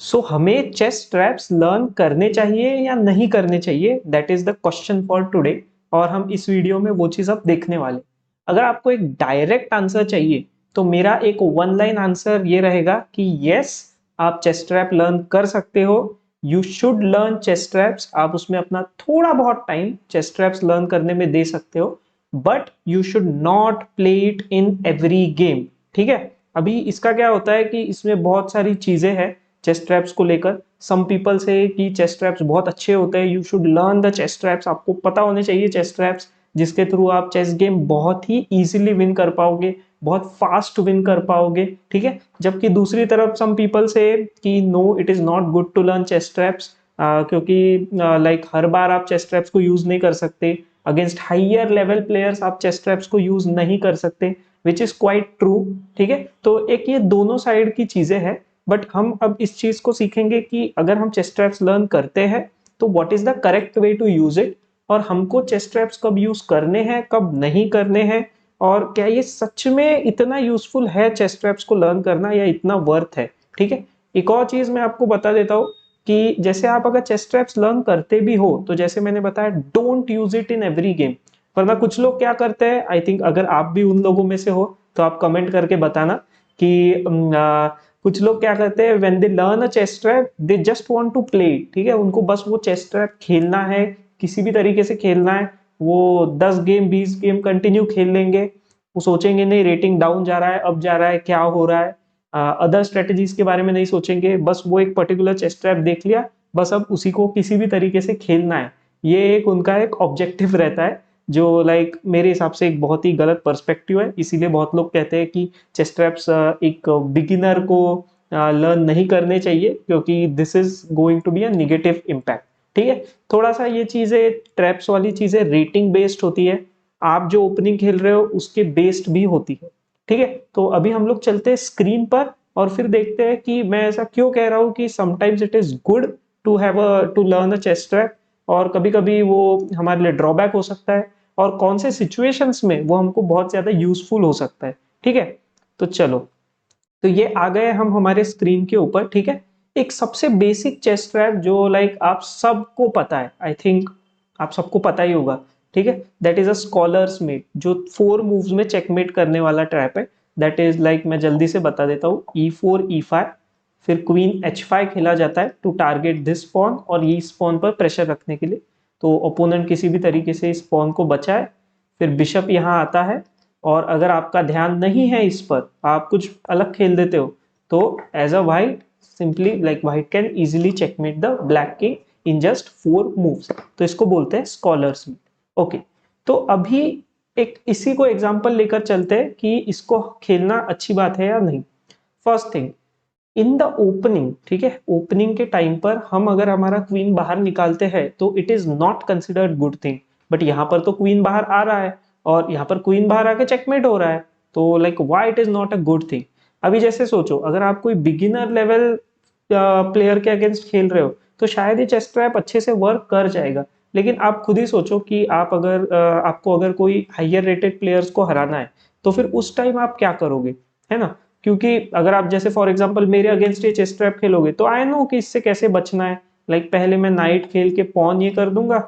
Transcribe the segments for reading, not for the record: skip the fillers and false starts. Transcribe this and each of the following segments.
सो हमें chess traps learn करने चाहिए या नहीं करने चाहिए, that is the question for today. और हम इस वीडियो में वो चीज अब देखने वाले। अगर आपको एक डायरेक्ट आंसर चाहिए तो मेरा एक वन लाइन आंसर ये रहेगा कि यस, आप चेस ट्रैप लर्न कर सकते हो। You should learn chess traps. आप उसमें अपना थोड़ा बहुत टाइम चेस ट्रैप्स लर्न करने में दे सकते हो, but you should not play it in every game. ठीक है। अभी इसका क्या होता है कि इसमें बहुत सारी चीजें हैं चेस ट्रैप्स को लेकर। सम पीपल से कि चेस ट्रैप्स बहुत अच्छे होते हैं, you should learn the chess traps. आपको पता होने चाहिए चेस ट्रैप्स, जिसके थ्रू आप चेस गेम बहुत ही इजीली विन कर पाओगे, बहुत फास्ट विन कर पाओगे। ठीक है। जबकि दूसरी तरफ सम पीपल से कि no, it is not good to learn chess traps, क्योंकि लाइक हर बार आप चेस ट्रैप्स को यूज नहीं कर सकते। अगेंस्ट हाइयर लेवल प्लेयर्स आप चेस ट्रैप्स को यूज नहीं कर सकते, विच इज क्वाइट ट्रू। ठीक है। तो एक ये दोनों साइड की चीजें हैं। बट हम अब इस चीज को सीखेंगे कि अगर हम चेस ट्रैप्स लर्न करते हैं तो what is the correct way to use it, और हमको चेस ट्रैप्स कब यूज करने हैं कब नहीं करने हैं, और क्या ये सच में इतना यूजफुल है चेस ट्रैप्स को लर्न करना, या इतना वर्थ है। ठीक है। एक और चीज मैं आपको बता देता हूँ कि जैसे आप अगर चेस ट्रैप्स लर्न करते भी हो तो जैसे मैंने बताया, don't use it in every game. वरना कुछ लोग क्या करते हैं, आई थिंक अगर आप भी उन लोगों में से हो तो आप कमेंट करके बताना कि कुछ लोग क्या करते हैं, when they learn a chess trap they just want to play. ठीक है। उनको बस वो चेस ट्रैप खेलना है, किसी भी तरीके से खेलना है। वो 10 गेम 20 गेम कंटिन्यू खेल लेंगे। वो सोचेंगे नहीं रेटिंग डाउन जा रहा है, अप जा रहा है, क्या हो रहा है। अदर स्ट्रेटेजीज के बारे में नहीं सोचेंगे, बस वो एक पर्टिकुलर चेस ट्रैप देख लिया, बस अब उसी को किसी भी तरीके से खेलना है। ये एक उनका एक ऑब्जेक्टिव रहता है, जो लाइक मेरे हिसाब से एक बहुत ही गलत पर्सपेक्टिव है। इसीलिए बहुत लोग कहते हैं कि चेस ट्रैप्स एक बिगिनर को लर्न नहीं करने चाहिए, क्योंकि this is going to be a negative impact. ठीक है। थोड़ा सा ये चीजें, ट्रैप्स वाली चीजें रेटिंग बेस्ड होती है, आप जो ओपनिंग खेल रहे हो उसके बेस्ड भी होती है। ठीक है। तो अभी हम लोग चलते हैं स्क्रीन पर और फिर देखते हैं कि मैं ऐसा क्यों कह रहा हूँ कि sometimes it is good to have a to learn a chess trap, और कभी कभी वो हमारे लिए ड्रॉबैक हो सकता है, और कौन से सिचुएशंस में वो हमको बहुत ज्यादा यूजफुल हो सकता है। ठीक है। तो चलो, तो ये आ गए हम हमारे स्क्रीन के ऊपर। ठीक है। एक सबसे बेसिक चेस ट्रैप जो लाइक आप सबको पता है, आई थिंक आप सबको पता ही होगा। ठीक है। That is a scholar's mate, जो 4 मूव्स में चेकमेट करने वाला ट्रैप है। दैट इज लाइक मैं जल्दी से बता देता हूँ, E4 E5, फिर क्वीन H5 खेला जाता है टू टारगेट दिस पॉन, और ये पॉन पर प्रेशर रखने के लिए, तो ओपोनेंट किसी भी तरीके से इस पॉन को बचाए। फिर बिशप यहाँ आता है, और अगर आपका ध्यान नहीं है इस पर, आप कुछ अलग खेल देते हो, तो as a white simply like white can easily checkmate the black king in just 4 moves. तो इसको बोलते हैं स्कॉलर्स मीट। ओके। तो अभी एक इसी को एग्जांपल लेकर चलते हैं कि इसको खेलना अच्छी बात है या नहीं। First thing, in the opening, ठीक है, ओपनिंग के टाइम पर हम अगर हमारा क्वीन बाहर निकालते हैं तो it is not considered good thing. But यहाँ पर तो क्वीन बाहर आ रहा है, और यहाँ पर क्वीन बाहर आके चेकमेट हो रहा है, तो like why it is not a good thing. अभी जैसे सोचो, अगर आप कोई बिगिनर लेवल प्लेयर के अगेंस्ट खेल रहे हो तो शायद ये चेस ट्रैप अच्छे से वर्क कर जाएगा। लेकिन आप खुद ही सोचो कि आप अगर आपको अगर कोई हायर रेटेड प्लेयर्स को हराना है, तो फिर उस टाइम आप क्या करोगे, है ना। क्योंकि अगर आप जैसे फॉर एग्जांपल मेरे अगेंस्ट ये चेस ट्रैप खेलोगे तो आई नो कि इससे कैसे बचना है। लाइक पहले मैं नाइट खेल के पॉन ये कर दूंगा,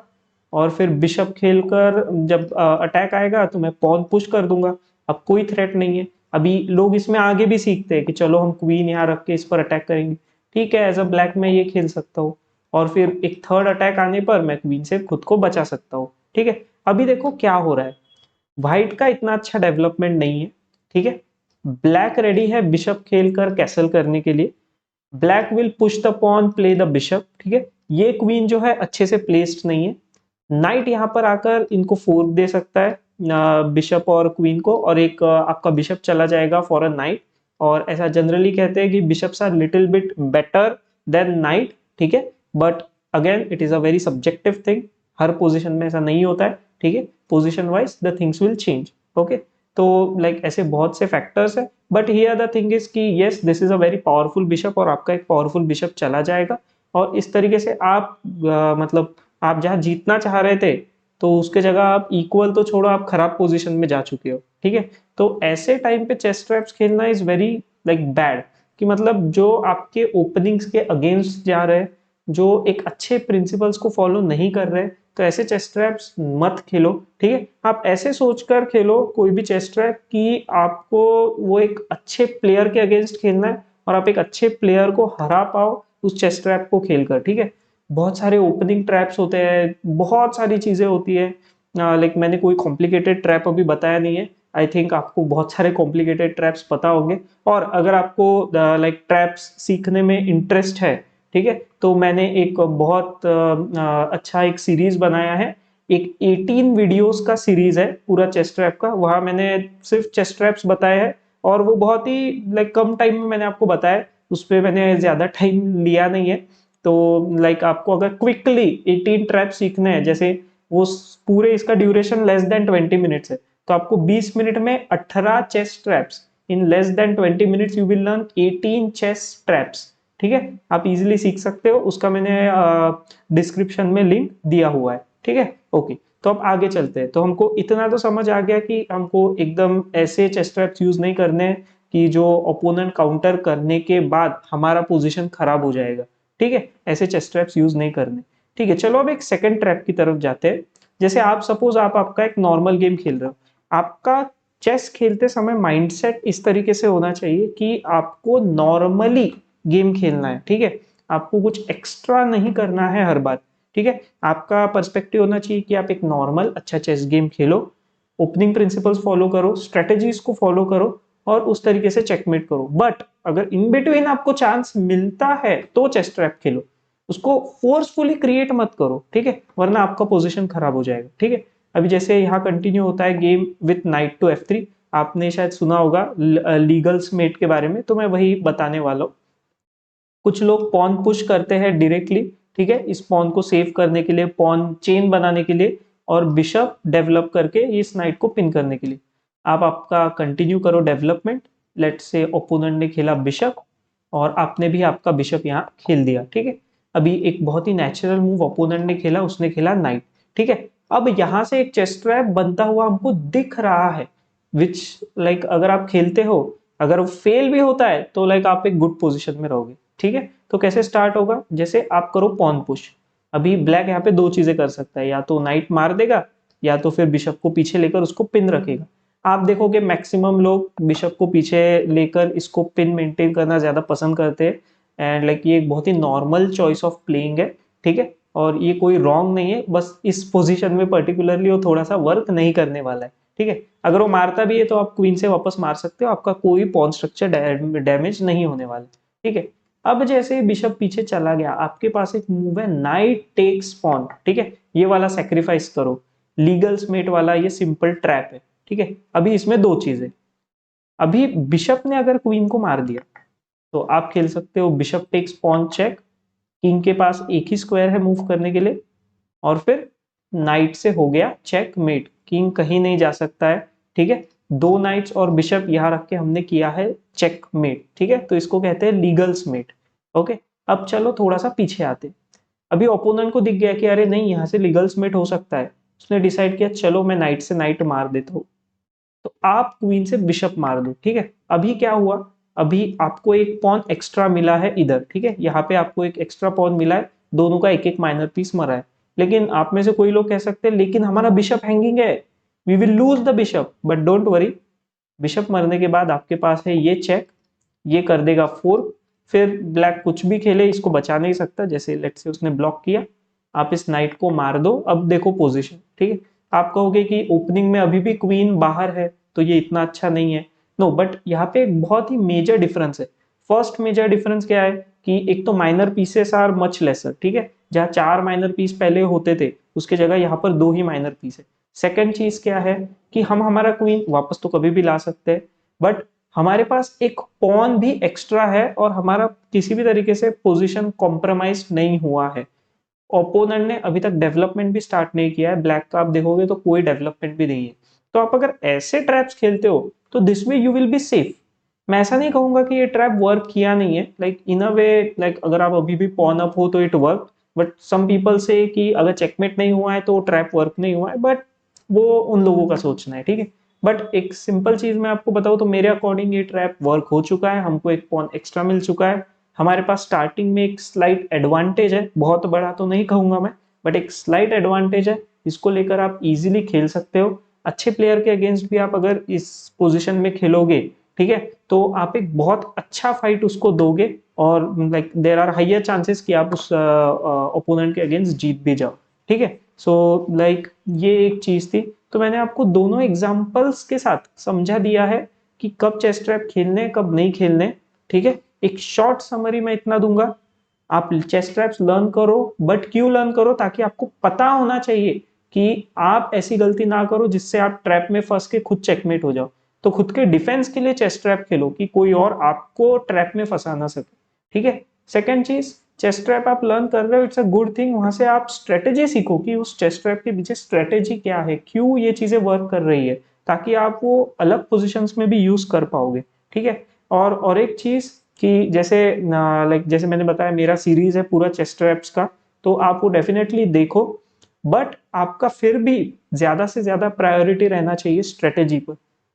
और फिर बिशप खेलकर जब अटैक आएगा तो मैं पॉन पुश कर दूंगा। अब कोई थ्रेट नहीं है। अभी लोग इसमें आगे भी सीखते हैं कि चलो हम क्वीन यहाँ रख के इस पर अटैक करेंगे। ठीक है, एज अ ब्लैक मैं ये खेल सकता हूँ, और फिर एक थर्ड अटैक आने पर मैं क्वीन से खुद को बचा सकता हूँ। ठीक है। अभी देखो क्या हो रहा है, व्हाइट का इतना अच्छा डेवलपमेंट नहीं है। ठीक है। ब्लैक रेडी है बिशप खेलकर कैसल करने के लिए। Black will push the pawn, play the bishop. ठीक है। ये क्वीन जो है अच्छे से प्लेस्ड नहीं है। नाइट यहाँ पर आकर इनको फोर्क दे सकता है बिशप और क्वीन को, और एक आपका बिशप चला जाएगा फॉर अ नाइट। और ऐसा जनरली कहते हैं कि bishops are little bit better than knight. ठीक है। But again it is a very subjective thing, हर पोजीशन में ऐसा नहीं होता है। ठीक है। Position wise the things will change. Okay. तो लाइक ऐसे बहुत से फैक्टर्स है, but here the thing is कि yes, this is a very powerful bishop, और आपका एक पावरफुल बिशप चला जाएगा। और इस तरीके से आप मतलब आप जहां जीतना चाह रहे थे, तो उसके जगह आप इक्वल तो छोड़ो, आप खराब पोजीशन में जा चुके हो। ठीक है। तो ऐसे टाइम पे चेस ट्रैप्स खेलना इज वेरी लाइक बैड। कि मतलब जो आपके ओपनिंग्स के अगेंस्ट जा रहे हैं, जो एक अच्छे प्रिंसिपल्स को फॉलो नहीं कर रहे, तो ऐसे चेस ट्रैप्स मत खेलो। ठीक है, आप ऐसे सोचकर खेलो कोई भी चेस ट्रैप कि आपको वो एक अच्छे प्लेयर के अगेंस्ट खेलना है और आप एक अच्छे प्लेयर को हरा पाओ उस चेस ट्रैप को खेलकर। ठीक है, बहुत सारे ओपनिंग ट्रैप्स होते हैं, बहुत सारी चीजें होती है। लाइक मैंने कोई कॉम्प्लिकेटेड ट्रैप अभी बताया नहीं है, आई थिंक आपको बहुत सारे कॉम्प्लिकेटेड ट्रैप्स पता होंगे। और अगर आपको लाइक ट्रैप्स सीखने में इंटरेस्ट है, ठीक है, तो मैंने एक बहुत अच्छा एक सीरीज बनाया है, एक 18 वीडियोस का सीरीज है पूरा चेस ट्रैप का। वहां मैंने सिर्फ चेस ट्रैप्स बताए हैं और वो बहुत ही लाइक कम टाइम में मैंने आपको बताया, उस पर मैंने ज्यादा टाइम लिया नहीं है। तो लाइक आपको अगर क्विकली 18 ट्रैप सीखने हैं, जैसे वो पूरे इसका ड्यूरेशन लेस देन 20 मिनट्स है, तो आपको 20 मिनट में 18 chess traps, in less than 20 minutes you will learn 18 chess traps. ठीक है, आप इजीली सीख सकते हो, उसका मैंने डिस्क्रिप्शन में लिंक दिया हुआ है। ठीक है, ओके, तो अब आगे चलते हैं। तो हमको इतना तो समझ आ गया कि हमको एकदम ऐसे चेस ट्रैप्स यूज नहीं करने कि जो ओपोनेंट काउंटर करने के बाद हमारा पोजीशन खराब हो जाएगा। ठीक है, ऐसे चेस ट्रैप्स यूज नहीं करने। ठीक है, चलो अब एक सेकंड ट्रैप की तरफ जाते हैं। जैसे आप सपोज आप आपका एक नॉर्मल गेम खेल रहे हो, आपका चेस खेलते समय माइंडसेट इस तरीके से होना चाहिए कि आपको नॉर्मली गेम खेलना है। ठीक है, आपको कुछ एक्स्ट्रा नहीं करना है हर बार। ठीक है, आपका पर्सपेक्टिव होना चाहिए कि आप एक नॉर्मल अच्छा चेस गेम खेलो, ओपनिंग प्रिंसिपल्स फॉलो करो, स्ट्रेटेजीज को फॉलो करो और उस तरीके से चेकमेट करो। बट अगर इन बिटवीन आपको चांस मिलता है तो चेस ट्रैप खेलो, उसको फोर्सफुली क्रिएट मत करो। ठीक है, वरना आपका पोजीशन खराब हो जाएगा। ठीक है, अभी जैसे यहाँ कंटिन्यू होता है game with night to F3, आपने शायद सुना होगा लीगल्स मेट के बारे में, तो मैं वही बताने वाला हूँ। कुछ लोग पॉन पुश करते हैं डायरेक्टली, ठीक है, इस पॉन को सेव करने के लिए, पॉन चेन बनाने के लिए, और बिशप डेवलप करके इस नाइट को पिन करने के लिए। आप आपका कंटिन्यू करो डेवलपमेंट। लेट्स से ओपोनेंट ने खेला बिशप और आपने भी आपका बिशप यहाँ खेल दिया। ठीक है, अभी एक बहुत ही नेचुरल मूव ओपोनेंट ने खेला, उसने खेला नाइट। ठीक है, अब यहाँ से एक चेस ट्रैप बनता हुआ हमको दिख रहा है, विच लाइक अगर आप खेलते हो, अगर वो फेल भी होता है तो लाइक आप एक गुड पोजीशन में रहोगे। ठीक है, तो कैसे स्टार्ट होगा, जैसे आप करो पॉन पुश। अभी ब्लैक यहाँ पे दो चीजें कर सकता है, या तो नाइट मार देगा या तो फिर बिशप को पीछे लेकर उसको पिन रखेगा। आप देखोगे मैक्सिमम लोग बिशप को पीछे लेकर इसको पिन मेंटेन करना ज्यादा पसंद करते हैं, एंड लाइक ये एक बहुत ही नॉर्मल चॉइस ऑफ प्लेइंग है। ठीक है, और ये कोई रॉन्ग नहीं है, बस इस पोजीशन में पर्टिकुलरली वो थोड़ा सा वर्क नहीं करने वाला है। ठीक है, अगर वो मारता भी है तो आप क्वीन से वापस मार सकते हो, आपका कोई पॉन स्ट्रक्चर डैमेज नहीं होने वाला। ठीक है, अब जैसे बिशप पीछे चला गया, आपके पास एक मूव है नाइट टेक्स पॉन। ठीक है, ये वाला सेक्रीफाइस करो, लीगल स्मेट वाला ये सिंपल ट्रैप है। ठीक है, अभी इसमें दो चीजें, अभी बिशप ने अगर क्वीन को मार दिया तो आप खेल सकते हो bishop takes pawn check, king के पास एक ही स्क्वायर है मूव करने के लिए, और फिर नाइट से हो गया चेक मेट, किंग कहीं नहीं जा सकता है। ठीक है, दो नाइट्स और बिशप यहाँ रख के हमने किया है चेक मेट। ठीक है, तो इसको कहते हैं लीगल स्मेट। ओके, अब चलो थोड़ा सा पीछे आते। अभी ओपोनेंट को दिख गया कि अरे नहीं, यहाँ से लीगल स्मेट हो सकता है, उसने डिसाइड किया चलो मैं नाइट से नाइट मार देता हूँ, तो आप क्वीन से बिशप मार दो। ठीक है, अभी क्या हुआ, अभी आपको एक पॉन एक्स्ट्रा मिला है इधर। ठीक है, यहाँ पे आपको एक एक्स्ट्रा पॉन मिला है, दोनों का एक एक माइनर पीस मरा है। लेकिन आप में से कोई लोग कह सकते हैं लेकिन हमारा बिशप हैंगिंग है, we will lose the bishop, but don't worry, bishop मरने के बाद आपके पास है ये चेक, ये कर देगा फोर, फिर ब्लैक कुछ भी खेले इसको बचा नहीं सकता। जैसे लेट्स से उसने ब्लॉक किया, आप इस नाइट को मार दो, अब देखो पोजीशन। ठीक है, आप कहोगे कि ओपनिंग में अभी भी क्वीन बाहर है तो ये इतना अच्छा नहीं है। नो, बट यहाँ पे एक बहुत ही मेजर डिफरेंस है। फर्स्ट मेजर डिफरेंस क्या है कि एक तो minor pieces are much lesser. ठीक है, जहाँ चार माइनर पीस पहले होते थे उसके जगह यहाँ पर दो ही माइनर पीस है। सेकंड चीज क्या है कि हम हमारा क्वीन वापस तो कभी भी ला सकते हैं, बट हमारे पास एक पॉन भी एक्स्ट्रा है और हमारा किसी भी तरीके से पोजीशन कॉम्प्रोमाइज नहीं हुआ है। ओपोनेंट ने अभी तक डेवलपमेंट भी स्टार्ट नहीं किया है, ब्लैक का आप देखोगे तो कोई डेवलपमेंट भी नहीं है। तो आप अगर ऐसे ट्रैप्स खेलते हो तो this way you will be safe. मैं ऐसा नहीं कहूंगा कि ये ट्रैप वर्क किया नहीं है, like in a way, like अगर आप अभी भी पॉन अप हो तो it work, but some people से कि अगर चेकमेट नहीं हुआ है तो ट्रैप वर्क नहीं हुआ है, बट वो उन लोगों का सोचना है। ठीक है, बट एक सिंपल चीज मैं आपको बताऊं तो मेरे अकॉर्डिंग ये ट्रैप वर्क हो चुका है, हमको एक पॉन एक्स्ट्रा मिल चुका है, हमारे पास स्टार्टिंग में एक स्लाइट एडवांटेज है, बहुत बड़ा तो नहीं कहूंगा मैं, बट एक स्लाइट एडवांटेज है, इसको लेकर आप इजीली खेल सकते हो। अच्छे प्लेयर के अगेंस्ट भी आप अगर इस पोजीशन में खेलोगे, ठीक है, तो आप एक बहुत अच्छा फाइट उसको दोगे, और like there are higher chances कि आप उस ओपोनेंट के अगेंस्ट जीत भी जाओ, ठीक है। सो लाइक ये एक चीज थी, तो मैंने आपको दोनों एग्जांपल्स के साथ समझा दिया है कि कब चेस ट्रैप खेलने कब नहीं खेलने, ठीक है। एक शॉर्ट समरी मैं इतना दूंगा, आप चेस ट्रैप्स लर्न करो, बट क्यों लर्न करो, ताकि आपको पता होना चाहिए कि आप ऐसी गलती ना करो जिससे आप ट्रैप में फंस के खुद चेकमेट हो जाओ। तो खुद के डिफेंस के लिए चेस ट्रैप खेलो कि कोई और आपको ट्रैप में फंसा ना सके, ठीक है। सेकेंड चीज, चेस ट्रैप आप लर्न कर रहे हो, इट्स अ गुड थिंग, वहां से आप स्ट्रेटेजी सीखो कि उस चेस ट्रैप के पीछे स्ट्रेटेजी क्या है, क्यों ये चीजें वर्क कर रही है, ताकि आप वो अलग पोजिशंस में भी यूज कर पाओगे, ठीक है। और एक चीज कि जैसे लाइक जैसे मैंने बताया मेरा सीरीज है पूरा चेस ट्रैप्स का, तो आप वो डेफिनेटली देखो, बट आपका फिर भी ज्यादा से ज्यादा प्रायोरिटी रहना चाहिए स्ट्रेटेजी पर।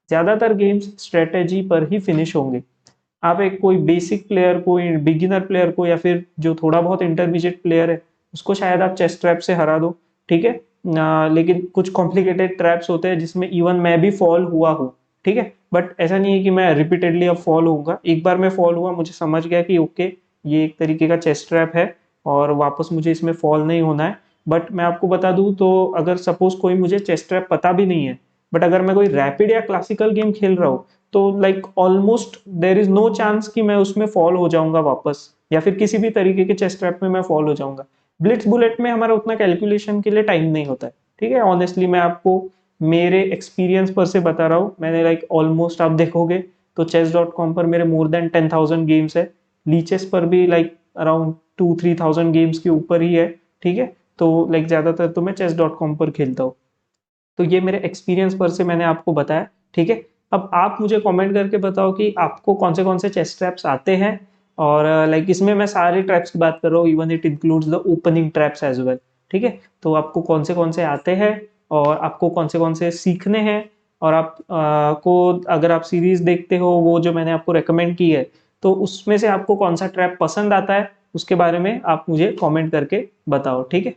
ज्यादातर गेम्स स्ट्रेटेजी पर ही फिनिश होंगे। आप एक कोई बेसिक प्लेयर को, बिगिनर प्लेयर को, या फिर जो थोड़ा बहुत इंटरमीडिएट प्लेयर है उसको शायद आप चेस ट्रैप से हरा दो, ठीक है। लेकिन कुछ कॉम्प्लिकेटेड ट्रैप्स होते हैं जिसमें इवन मैं भी फॉल हुआ हूँ, ठीक है। बट ऐसा नहीं है कि मैं रिपीटेडली अब फॉल होऊंगा, एक बार मैं फॉल हुआ, मुझे समझ गया कि ओके ये एक तरीके का चेस ट्रैप है और वापस मुझे इसमें फॉल नहीं होना है। बट मैं आपको बता दूं तो अगर सपोज कोई मुझे चेस ट्रैप पता भी नहीं है, बट अगर मैं कोई रैपिड या क्लासिकल गेम खेल रहा हूँ, तो like almost there is no chance कि मैं उसमें फॉल हो जाऊंगा वापस, या फिर किसी भी तरीके के चेस ट्रैप में मैं फॉल हो जाऊंगा। ब्लिट्स बुलेट में हमारा उतना कैलकुलेशन के लिए टाइम नहीं होता है, ठीक है। ऑनेस्टली मैं आपको मेरे एक्सपीरियंस पर से बता रहा हूँ, मैंने लाइक ऑलमोस्ट आप देखोगे तो chess.com पर मेरे मोर देन 10,000 गेम्स है, लीचेस पर भी लाइक अराउंड 2-3,000 गेम्स के ऊपर ही है, ठीक है। तो लाइक ज्यादातर तो मैं chess.com पर खेलता हूँ। तो ये मेरे एक्सपीरियंस पर से मैंने आपको बताया, ठीक है। अब आप मुझे कमेंट करके बताओ कि आपको कौन से चेस ट्रैप्स आते हैं, और लाइक इसमें मैं सारे ट्रैप्स की बात कर रहा हूँ, even it includes the opening traps as well, ठीक है। तो आपको कौन से आते हैं, और आपको कौन से सीखने हैं, और आप को अगर आप सीरीज देखते हो वो जो मैंने आपको रेकमेंड की है, तो उसमें से आपको कौन सा ट्रैप पसंद आता है, उसके बारे में आप मुझे कमेंट करके बताओ, ठीक है।